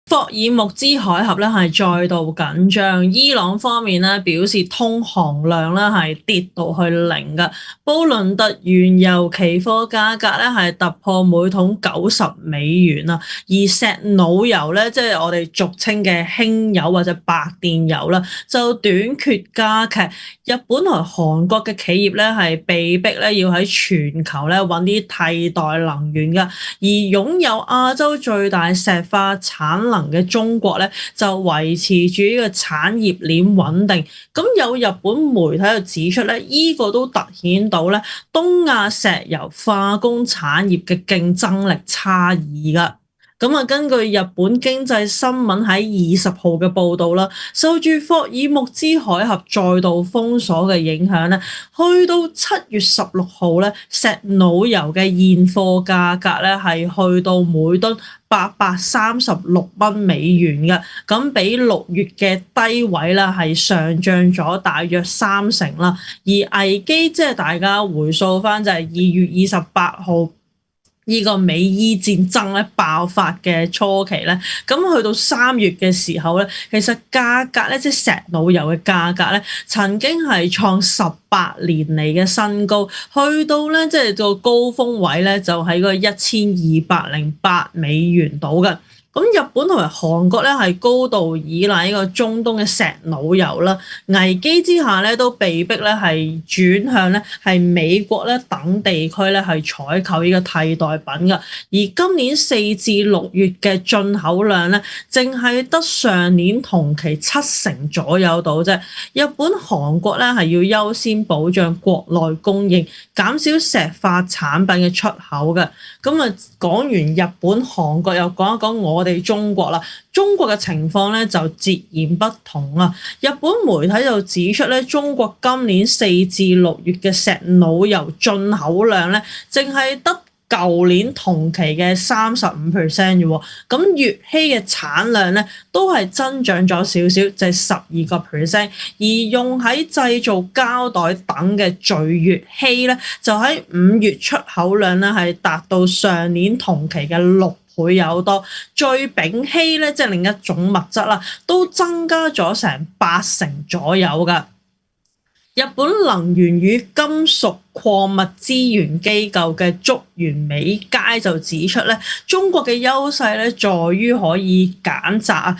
霍爾木茲海峽咧係再度緊張，伊朗方面咧表示通航量咧係跌到去零嘅，布倫特原油期貨價格咧係突破每桶$90啊，而石腦油咧即係我哋俗稱嘅輕油或者白電油啦，就短缺加劇。日本同韓國嘅企業咧係被逼咧要喺全球咧揾啲替代能源嘅，而擁有亞洲最大石化產能嘅中國咧，就維持住呢個產業鏈穩定。咁有日本媒體就指出咧，呢個都凸顯到咧東亞石油化工產業嘅競爭力差異㗎。根據日本經濟新聞喺20號嘅報導啦，受住霍爾木茲海峽再度封鎖嘅影響咧，去到7月16號咧，石腦油嘅現貨價格咧係去到每噸$836嘅，咁比6月嘅低位啦係上漲咗大約30%啦。而危機即係大家回溯翻就係2月28號。呢個美伊戰爭咧爆發嘅初期咧，咁去到3月嘅時候咧，其實價格咧即係石腦油嘅價格咧，曾經係創18年嚟嘅新高，去到咧即係個高峰位咧就喺個$1208度嘅。咁日本同埋韓國咧係高度依賴呢個中東嘅石腦油啦，危機之下咧都被逼咧係轉向咧係美國咧等地區咧係採購呢個替代品㗎。而今年4至6月嘅進口量咧，淨係得上年同期70%左右到啫。日本、韓國咧係要優先保障國內供應，減少石化產品嘅出口嘅。講完日本、韓國，又講一講我哋中國啦。中國嘅情況咧就截然不同啊！日本媒體就指出咧，中國今年4至6月嘅石腦油進口量咧，淨係得舊年同期嘅35%啫喎，咁乙烯嘅產量咧都係增長咗少少，就係12%，而用喺製造膠袋等嘅聚乙烯咧，就喺5月出口量咧係達到上年同期嘅6倍有多，聚丙烯咧即係另一種物質啦，都增加咗成80%左右㗎。日本能源與金屬礦物資源機構嘅竹原美佳就指出咧，中國嘅優勢咧在於可以揀擇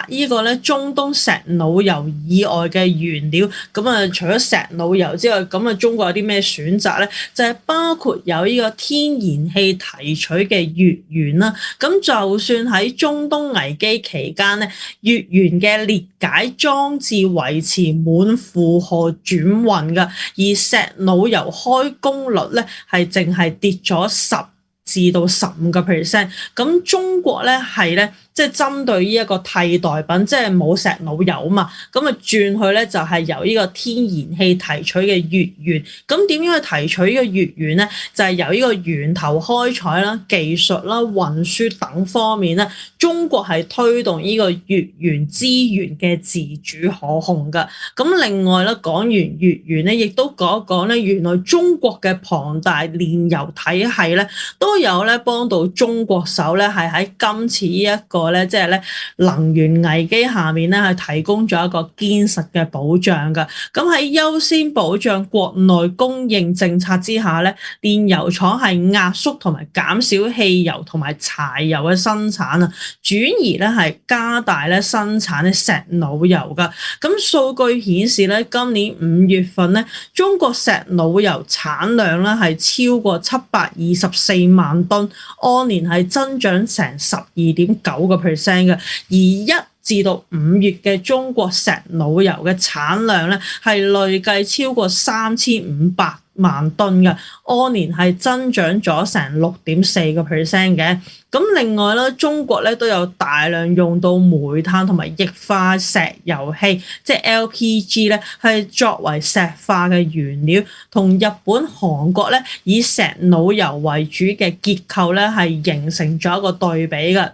呢個咧中東石腦油以外嘅原料。除咗石腦油之外，中國有啲咩選擇咧？就係包括有呢個天然氣提取嘅乙烷啦。咁就算喺中東危機期間咧，乙烷嘅裂解裝置維持滿負荷轉運㗎，而石腦油開工率咧係淨係跌咗10至到15%。咁中國咧係咧即係針對呢一個替代品，即係冇石腦油啊嘛，轉去咧就係由呢個天然氣提取嘅乙烷。咁點樣去提取呢個乙烷咧？就係由呢個源頭開採啦、技術啦、運輸等方面咧，中國係推動呢個乙烷資源嘅自主可控㗎。咁另外咧，講完乙烷咧，亦都講一講咧，原來中國嘅龐大煉油體系咧，都有咧幫到中國手咧，係喺今次呢一個咧，即係咧能源危機下面咧，係提供咗一個堅實嘅保障㗎。咁喺優先保障國內供應政策之下咧，煉油廠係壓縮同埋減少汽油同埋柴油嘅生產啊，轉而咧係加大咧生產嘅石腦油㗎。咁數據顯示咧，今年5月份咧，中國石腦油產量咧係超過724萬噸，按年係增長成12.9%嘅。而1至到5月嘅中國石腦油嘅產量咧係累計超過3500萬噸嘅，按年係增長咗成6.4%嘅。咁另外咧，中國咧都有大量用到煤炭同埋液化石油氣，即係 LPG 咧，係作為石化嘅原料，同日本、韓國咧以石腦油為主嘅結構咧係形成咗一個對比嘅。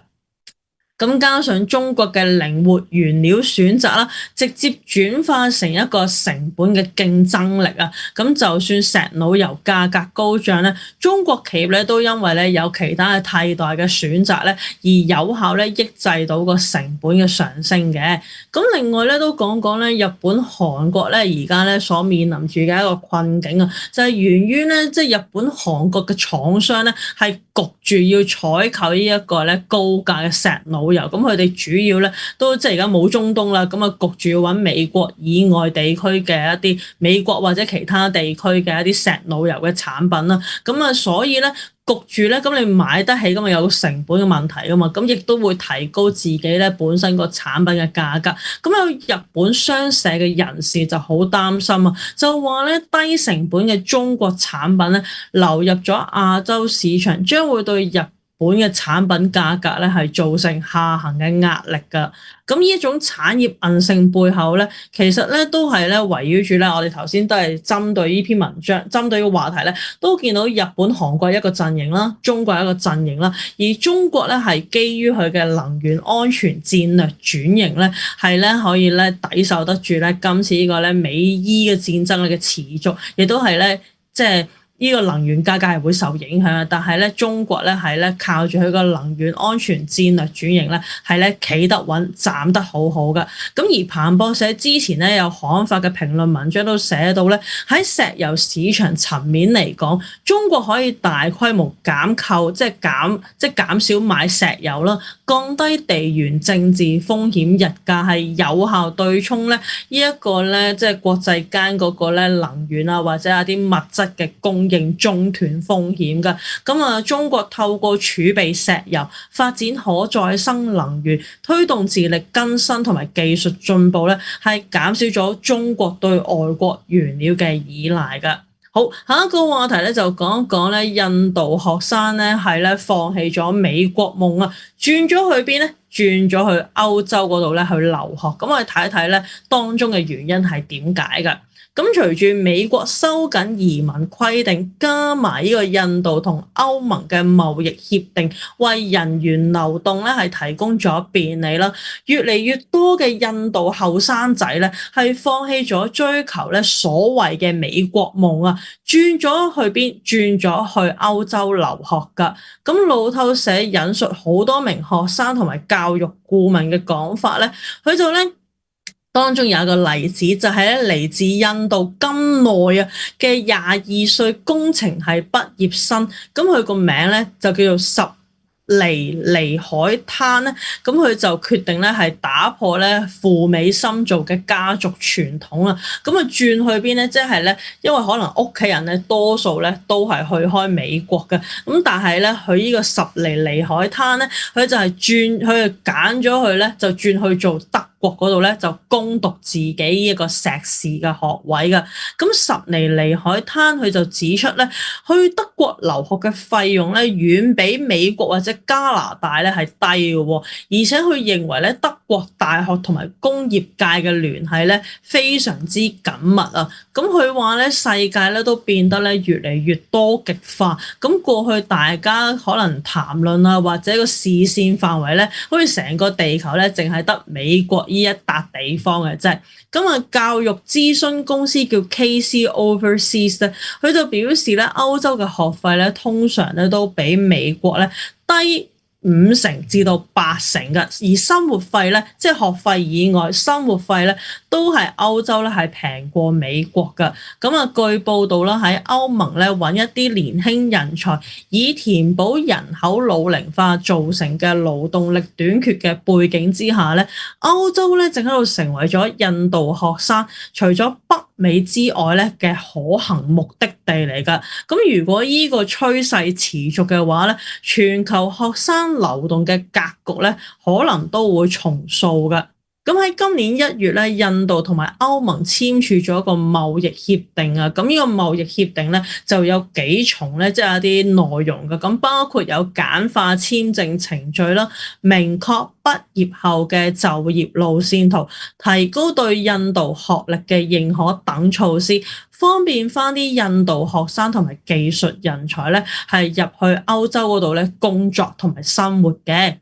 咁加上中國嘅靈活原料選擇啦，直接轉化成一個成本嘅競爭力啊！咁就算石腦油價格高漲咧，中國企業咧都因為咧有其他嘅替代嘅選擇咧，而有效咧抑制到個成本嘅上升嘅。咁另外咧都講講咧日本、韓國咧而家咧所面臨住嘅一個困境啊，就係源於咧即係日本、韓國嘅廠商咧係焗住要採購呢一個咧高價嘅石腦油，咁佢哋主要咧都即係而家冇中東啦，咁啊焗住要揾美國以外地區嘅一啲美國或者其他地區嘅一啲石腦油嘅產品啦，咁啊所以咧焗住咧，咁你買得起咁啊有成本嘅問題噶嘛，咁亦都會提高自己咧本身個產品嘅價格。咁有日本商社嘅人士就好擔心啊，就話咧低成本嘅中國產品咧流入咗亞洲市場，將會對日本嘅產品價格咧係造成下行嘅壓力㗎。咁呢一種產業韌性背後咧，其實咧都係咧圍繞住咧我哋頭先都係針對呢篇文章，針對呢個話題咧，都見到日本、韓國一個陣營啦，中國一個陣營啦。而中國咧係基於佢嘅能源安全戰略轉型咧，係咧可以咧抵受得住咧今次呢個咧美伊嘅戰爭嘅持續，亦都係咧即係。呢個能源價格係會受影響嘅，但係咧中國咧係咧靠住佢個能源安全戰略轉型咧係咧企得穩、站得好好嘅。咁而彭博社之前咧有刊發嘅評論文章都寫到咧，喺石油市場層面嚟講，中國可以大規模減購，即係減少買石油啦，降低地緣政治風險，日價係有效對沖咧呢一個咧即係國際間嗰個咧能源啊或者一啲物質嘅供應中斷風險㗎。咁啊，中國透過儲備石油、發展可再生能源、推動自力更生同埋技術進步咧，係減少咗中國對外國原料嘅依賴㗎。好，下一個話題咧就講一講咧，印度學生咧係咧放棄咗美國夢啊，轉咗去邊咧？轉咗去歐洲嗰度咧去留學。咁我哋睇一睇咧當中嘅原因係點解㗎？咁隨住美國收緊移民規定，加埋呢個印度同歐盟嘅貿易協定，為人員流動咧係提供咗便利啦。越嚟越多嘅印度後生仔咧係放棄咗追求咧所謂嘅美國夢啊，轉咗去邊？轉咗去歐洲留學㗎。咁路透社引述好多名學生同埋教育顧問嘅講法咧，佢就咧。當中有一個例子，就係咧嚟自印度金奈啊嘅22歲工程系畢業生，咁佢個名咧就叫做十尼海灘咧，咁佢就決定咧係打破咧赴美深造嘅家族傳統啊，咁啊轉去邊咧？即係咧，因為可能屋企人咧多數咧都係去開美國嘅，咁但係咧佢呢個十尼海灘咧，佢就揀咗佢咧就轉去做德國嗰度咧就攻讀自己一個碩士嘅學位㗎。咁十尼海灘佢就指出咧，去德國留學嘅費用咧遠比美國或者加拿大咧係低嘅，而且佢認為咧德國大學同埋工業界嘅聯繫咧非常之緊密啊。咁佢話咧世界咧都變得咧越嚟越多極化。咁過去大家可能談論啊或者個視線範圍咧，好似成個地球咧淨係得美國呢一笪地方嘅啫。咁啊，教育諮詢公司叫 KC Overseas 咧，佢就表示咧，歐洲嘅學費咧通常咧都比美國咧低50%至到80%嘅，而生活費咧，即係學費以外，生活費咧都係歐洲咧係平過美國嘅。咁啊，據報道啦，喺歐盟咧揾一啲年輕人才，以填補人口老齡化造成嘅勞動力短缺嘅背景之下咧，歐洲咧正喺度成為咗印度學生除咗北美之外咧嘅可行目的地嚟㗎。咁如果呢個趨勢持續嘅話咧，全球學生流動嘅格局咧，可能都會重塑㗎。咁喺今年1月咧，印度同埋歐盟簽署咗一個貿易協定啊。咁呢個貿易協定咧就有幾重咧，即係一啲內容嘅。咁包括有簡化簽證程序啦，明確畢業後嘅就業路線圖，提高對印度學歷嘅認可等措施，方便翻啲印度學生同埋技術人才咧係入去歐洲嗰度咧工作同埋生活嘅。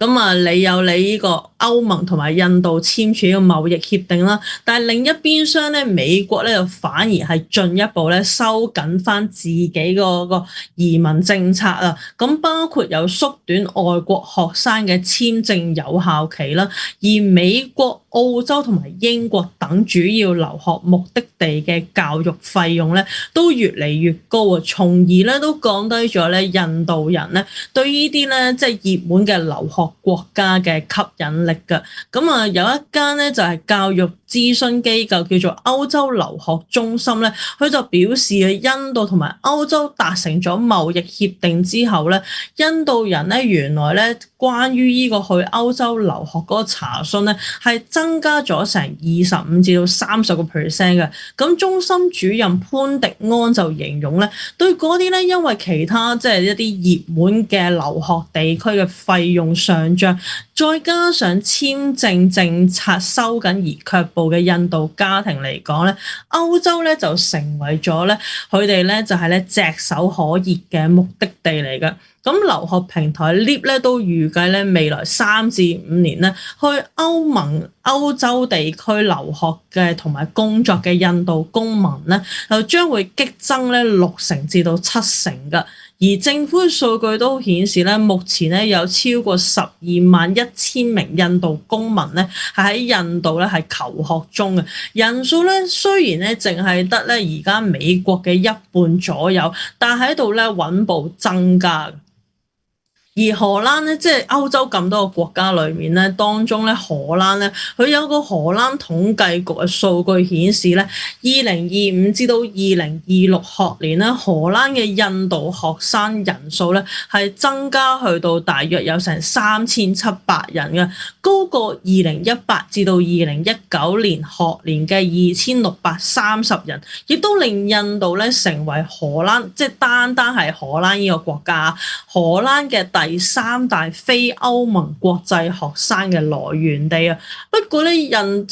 咁啊，你有你呢個歐盟同埋印度簽署呢個貿易協定啦，但係另一邊廂咧，美國咧就反而係進一步咧收緊翻自己嗰個移民政策啊，咁包括有縮短外國學生嘅簽證有效期啦，而美國、澳洲同埋英國等主要留學目的地嘅教育費用咧都越嚟越高啊，從而咧都降低咗咧印度人咧對呢啲咧即係熱門嘅留學國家嘅吸引力㗎。咁啊有一間咧就係教育諮詢機構叫做歐洲留學中心咧，佢就表示啊，印度同埋歐洲達成咗貿易協定之後咧，印度人咧原來咧關於呢個去歐洲留學嗰個查詢咧係增加咗成25%至到30%嘅。咁中心主任潘迪安就形容咧，對嗰啲咧因為其他即係一啲熱門嘅留學地區嘅費用上漲，再加上簽證政策收緊而卻步嘅印度家庭嚟講咧，歐洲咧就成為咗咧佢哋咧就係咧炙手可熱嘅目的地嚟嘅。咁留學平台 Leap 咧都預計咧未來3至5年咧去歐盟、歐洲地區留學嘅同埋工作嘅印度公民咧，就將會激增咧60%至到70%嘅。而政府嘅數據都顯示咧，目前咧有超過12.1萬名印度公民咧係喺印度咧係求學中嘅人數咧，雖然咧淨係得咧而家美國嘅一半左右，但喺度咧穩步增加。而荷蘭咧，即係歐洲咁多個國家裏面咧，當中咧荷蘭咧，佢有個荷蘭統計局嘅數據顯示咧，2025至到2026學年咧，荷蘭嘅印度學生人數咧係增加去到大約有成3700人嘅，高過2018至到2019年學年嘅2630人，亦都令印度咧成為荷蘭，即係單係荷蘭呢個國家，荷蘭嘅第3大非歐盟國際學生嘅來源地啊。不過咧，即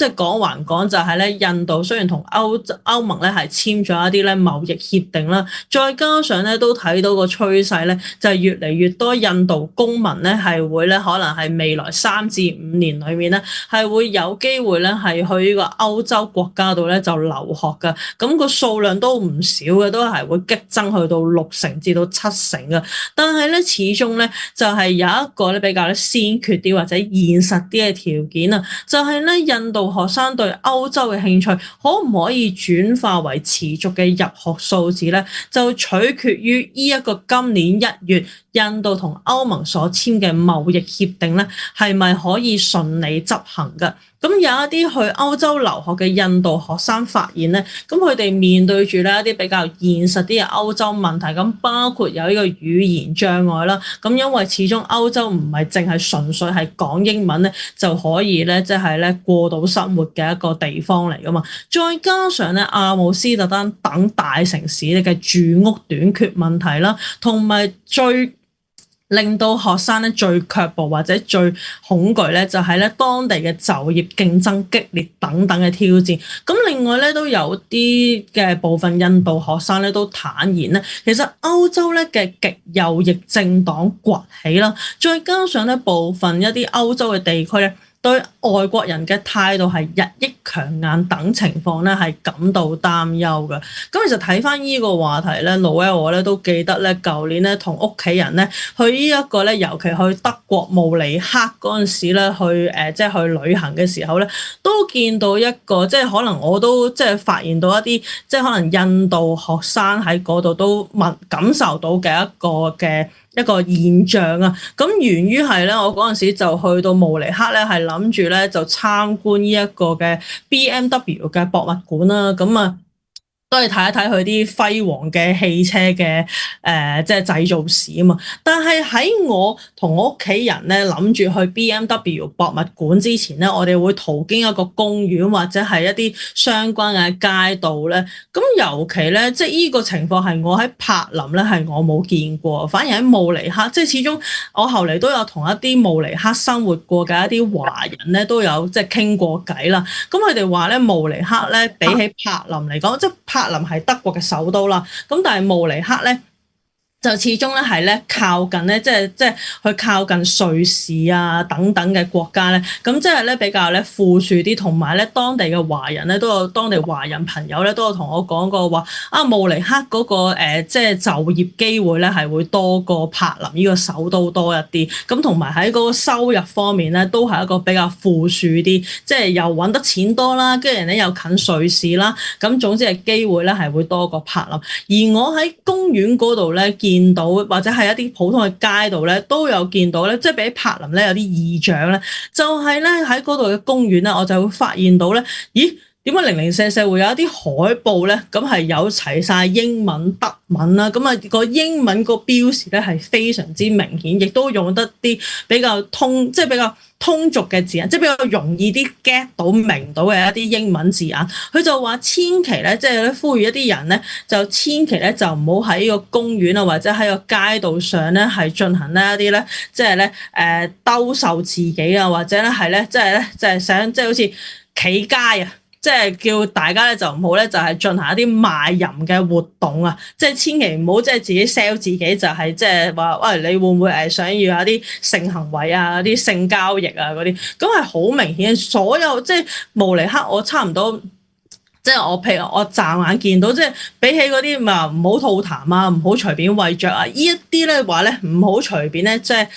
係講還講就係咧，印度雖然同歐盟咧係簽咗一啲咧貿易協定啦，再加上咧都睇到個趨勢咧，就係越嚟越多印度公民咧係會咧可能係未來3至5年裏面咧係會有機會咧係去呢個歐洲國家度咧就留學㗎。咁個數量都唔少嘅，都係會激增去到60%至到70%嘅。但係咧，始終咧就係有一個咧比較咧先決啲或者現實啲嘅條件啊，就係咧印度學生對歐洲嘅興趣可唔可以轉化為持續嘅入學數字咧，就取決於呢一個今年1月印度同歐盟所簽嘅貿易協定咧係咪可以順利執行㗎？咁有一啲去歐洲留學嘅印度學生發現咧，咁佢哋面對住咧一啲比較現實啲嘅歐洲問題，咁包括有呢個語言障礙啦。咁因為始終歐洲唔係淨係純粹係講英文咧就可以咧，即係咧過到生活嘅一個地方嚟噶嘛。再加上咧阿姆斯特丹等大城市嘅住屋短缺問題啦，同埋最令到學生咧最卻步或者最恐懼咧，就係咧當地嘅就業競爭激烈等等嘅挑戰。咁另外咧都有啲嘅部分印度學生咧都坦言咧，其實歐洲咧嘅極右翼政黨崛起啦，再加上咧部分一啲歐洲嘅地區咧，對外國人嘅態度係日益強硬等情況咧，係感到擔憂嘅。咁其實睇翻呢個話題咧，Noel我咧都記得咧，舊年咧同屋企人咧去呢一個咧，尤其去德國慕尼黑嗰陣時咧，即係去旅行嘅時候咧，都見到一個即係可能我都即係發現到一啲即係可能印度學生喺嗰度都感受到嘅一個現象啊，咁源於係咧，我嗰陣時就去到慕尼黑咧，係諗住咧就參觀呢一個嘅 BMW 嘅博物館啦，咁啊都係睇一睇佢啲輝煌嘅汽車嘅即係製造史啊嘛。但係喺我同我屋企人咧諗住去 BMW 博物館之前咧，我哋會途經一個公園或者係一啲相關嘅街道咧。咁尤其咧，即係呢個情況係我喺柏林咧係我冇見過，反而喺慕尼黑，即係始終我後嚟都有同一啲慕尼黑生活過嘅一啲華人咧都有即係傾過偈啦。咁佢哋話咧慕尼黑咧比起柏林嚟講，即係柏林係德國嘅首都啦，咁但係慕尼黑咧就始終咧係咧靠近咧，即係去靠近瑞士啊等等嘅國家咧，咁即係咧比較咧富庶啲，同埋咧當地嘅華人咧都有當地華人朋友咧都有同我講過話啊，慕尼黑嗰個即係就業機會咧係會多過柏林呢個首都多一啲，咁同埋喺嗰個收入方面咧都係一個比較富庶啲，即係又揾得錢多啦，跟住人咧又近瑞士啦，咁總之係機會咧係會多過柏林。而我喺公園嗰度咧，見到或者係一啲普通嘅街道咧，都有見到咧，即係比柏林咧有啲異象咧，就係咧喺嗰度嘅公園咧，我就會發現到咧，咦？點解零零舍舍會有一啲海報咧？咁係有齊晒英文、德文啦，咁啊個英文個標示咧係非常之明顯，亦都用得啲比較即係比較通俗嘅字眼，即係比較容易啲 get 到明到嘅一啲英文字眼。佢就話千祈咧，即係咧呼籲一啲人咧，就千祈咧就唔好喺個公園啊，或者喺個街道上咧係進行呢一啲咧，即係咧兜售自己啊，或者咧係咧，即係咧就係想即係好似企街啊。即係叫大家咧就唔好咧，就係進行一啲賣淫嘅活動啊！即係千祈唔好即係自己 sell 自己，就係即係話喂，你會唔會想要有啲性行為啊、啲性交易啊嗰啲？咁係好明顯，所有即係慕尼黑，我差唔多。即係我譬如我驟眼見到，即係比起嗰啲唔好吐痰啊，唔好隨便餵著啊，呢一啲咧話咧唔好隨便咧，即係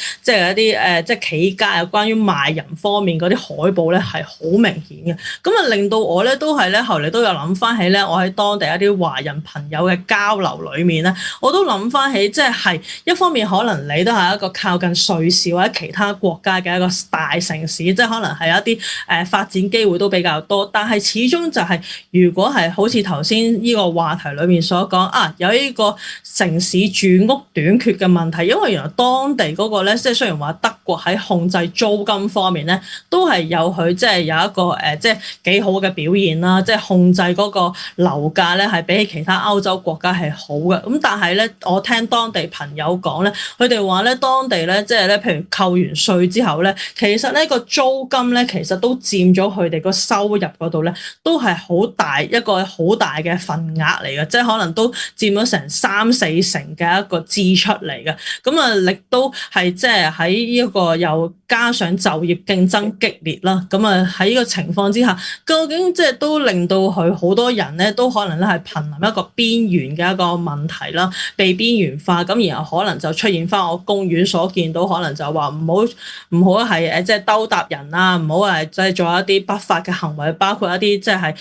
一啲即係企街啊，關於賣淫方面嗰啲海報咧係好明顯嘅。咁啊令到我咧都係咧後嚟都有諗翻起咧，我喺當地一啲華人朋友嘅交流裡面咧，我都諗翻起即係一方面可能你都係一個靠近瑞士或者其他國家嘅一個大城市，即係可能係一啲發展機會都比較多，但係始終就係。如果係好似頭先呢個話題裏面所講啊，有呢個城市住屋短缺嘅問題，因為原來當地嗰個咧，即係雖然話德國喺控制租金方面咧，都係有佢即係有一個即係幾好嘅表現啦，即係控制嗰個樓價咧係比起其他歐洲國家係好嘅。咁但係咧，我聽當地朋友講咧，佢哋話咧當地咧即係咧，譬如扣完稅之後咧，其實呢個租金咧其實都佔咗佢哋個收入嗰度咧，都係好一個好大嘅份額嚟嘅，即係可能都佔咗成3-4成嘅一個支出嚟嘅。咁啊，亦都係即係喺呢一個又加上就業競爭激烈啦。咁啊喺呢個情況之下，究竟即係都令到佢好多人咧都可能咧係瀕臨一個邊緣嘅一個問題啦，被邊緣化。咁然後可能就出現翻我公園所見到，可能就話唔好係即係兜搭人啊，唔好係即係做一啲不法嘅行為，包括一啲即係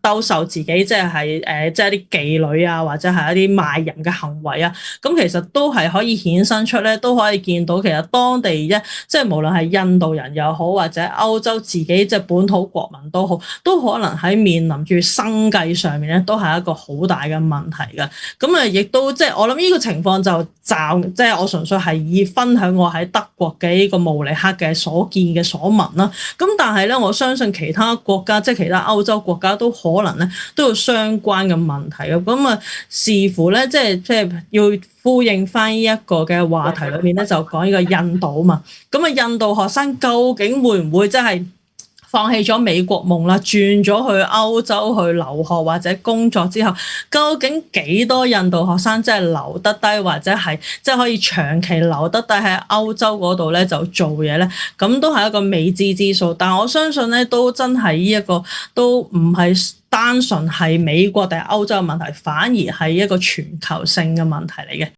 兜售自己，即係即係一啲妓女啊，或者係一啲賣淫嘅行為啊。咁其實都係可以衍生出咧，都可以見到其實當地即係無論係印度人又好，或者歐洲自己即係本土國民都好，都可能喺面臨住生計上面咧，都係一個好大嘅問題㗎。咁啊，亦都即係我諗呢個情況就即係我純粹係以分享我喺德國嘅呢個慕尼黑嘅所見嘅所聞啦。咁但係咧，我相信其他國家即係其他歐洲國家都可能咧都有相關嘅問題嘅。咁啊，視乎咧即係要呼應翻呢一個嘅話題裏面咧，就講呢個印度嘛。咁啊，印度學生究竟會唔會真係放棄咗美國夢啦，轉咗去歐洲去留學或者工作之後，究竟幾多印度學生真係留得低，或者係即係可以長期留得低喺歐洲嗰度咧就做嘢咧？咁都係一個未知之數。但我相信咧，都真係呢一個都唔係單純係美國定係歐洲嘅問題，反而係一個全球性嘅問題嚟嘅。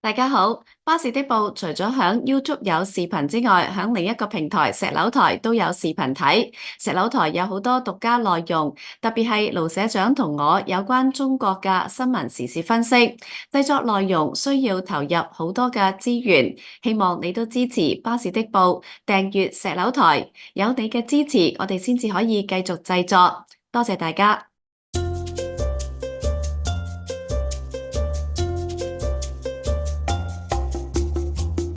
大家好，巴士的報除咗響 YouTube 有視頻之外，響另一個平台石榴台都有視頻睇。石榴台有好多獨家內容，特別係盧社長同我有關中國嘅新聞時事分析，製作內容需要投入好多嘅資源，希望你都支持巴士的報，訂閱石榴台，有你嘅支持，我哋先至可以繼續製作。多謝大家。